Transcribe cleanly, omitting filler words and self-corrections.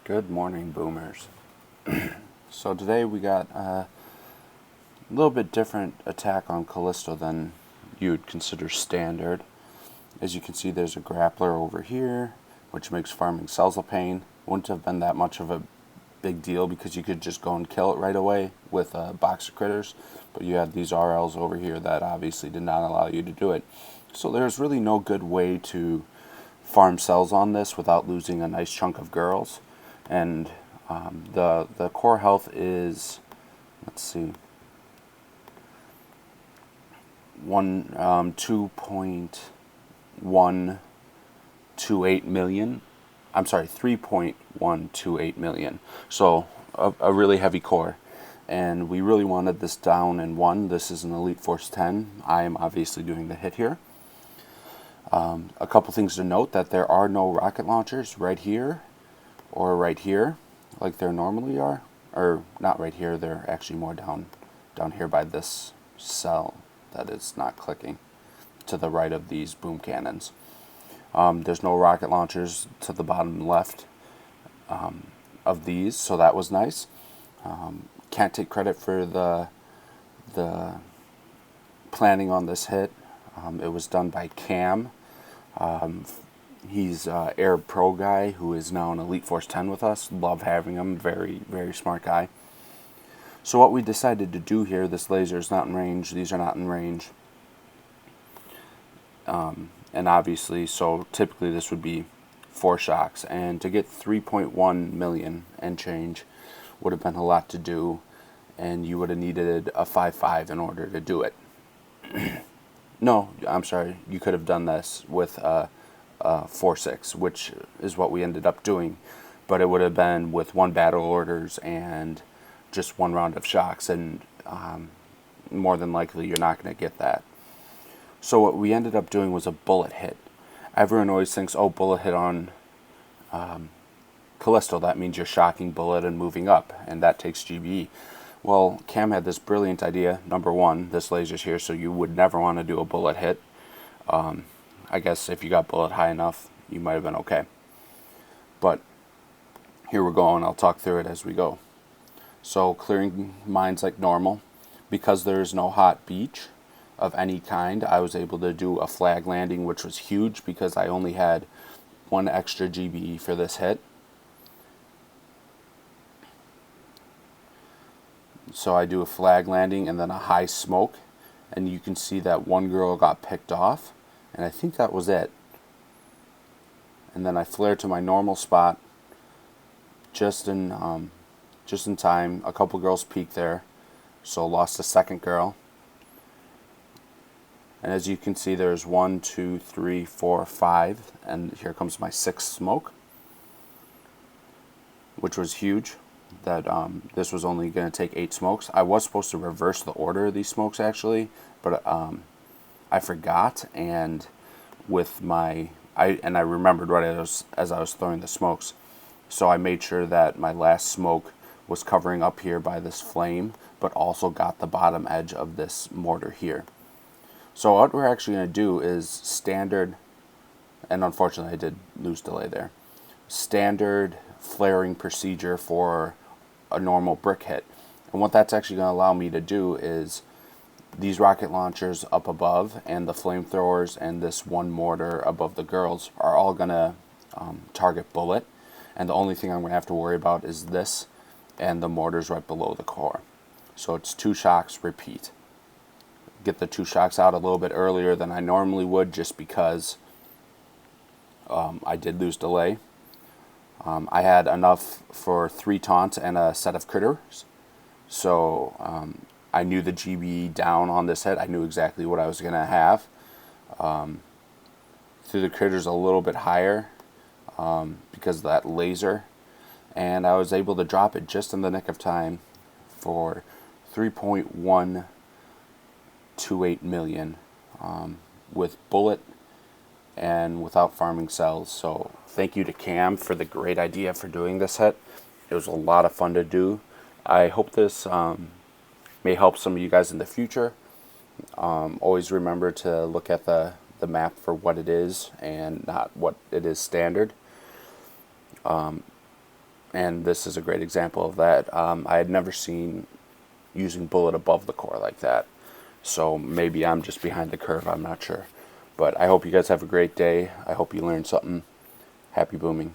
Good morning, boomers. So today we got a little bit different attack on Callisto than you'd consider standard. As you can see, there's a grappler over here, which makes farming cells a pain. Wouldn't have been that much of a big deal because you could just go and kill it right away with a box of critters, but you had these RLs over here that obviously did not allow you to do it. So there's really no good way to farm cells on this without losing a nice chunk of girls. And the core health is, let's see, 2.128 million. I'm sorry, 3.128 million. So a really heavy core, and we really wanted this down in 1. This is an Elite Force 10. I am obviously doing the hit here. A couple things to note: that there are no rocket launchers right here or right here like there normally are, or not right here, they're actually more down here by this cell that is not clicking to the right of these boom cannons. There's no rocket launchers to the bottom left of these, so that was nice. Can't take credit for the planning on this hit. It was done by Cam. He's an Arab Pro guy who is now an Elite Force 10 with us. Love having him. Very, very smart guy. So what we decided to do here, this laser is not in range. These are not in range. And obviously, so typically this would be 4 shocks. And to get 3.1 million and change would have been a lot to do. And you would have needed a 5.5 in order to do it. No, I'm sorry. You could have done this with 4.6, which is what we ended up doing, but it would have been with 1 battle orders and just 1 round of shocks, and more than likely you're not going to get that. So what we ended up doing was a bullet hit. Everyone always thinks, oh, bullet hit on Callisto, that means you're shocking bullet and moving up, and that takes GBE. Well, Cam had this brilliant idea. Number 1, this laser's here, so you would never want to do a bullet hit. I guess if you got bullet high enough, you might have been okay. But here we're going. I'll talk through it as we go. So clearing mines like normal. Because there is no hot beach of any kind, I was able to do a flag landing, which was huge because I only had 1 extra GBE for this hit. So I do a flag landing and then a high smoke, and you can see that 1 girl got picked off, and I think that was it. And then I flare to my normal spot just in time. A couple girls peeked there, so lost a 2nd girl. And as you can see, there's 1, 2, 3, 4, 5, and here comes my 6th smoke, which was huge. That this was only going to take 8 smokes. I was supposed to reverse the order of these smokes actually, but I forgot, and with I remembered right as I was throwing the smokes, so I made sure that my last smoke was covering up here by this flame, but also got the bottom edge of this mortar here. So what we're actually going to do is standard, and unfortunately I did lose delay there, standard flaring procedure for a normal brick hit. And what that's actually going to allow me to do is these rocket launchers up above and the flamethrowers and this 1 mortar above the girls are all going to target bullet, and the only thing I'm going to have to worry about is this and the mortars right below the core. So it's 2 shocks, repeat. Get the 2 shocks out a little bit earlier than I normally would just because I did lose delay. I had enough for 3 taunts and a set of critters, so I knew the GBE down on this hit. I knew exactly what I was going to have. Threw the critters a little bit higher because of that laser, and I was able to drop it just in the nick of time for 3.128 million with bullet and without farming cells. So thank you to Cam for the great idea for doing this hit. It was a lot of fun to do. I hope this may help some of you guys in the future. Always remember to look at the map for what it is and not what it is standard. and this is a great example of that. I had never seen using Bullit above the core like that. So maybe I'm just behind the curve, I'm not sure. But I hope you guys have a great day. I hope you learned something. Happy booming.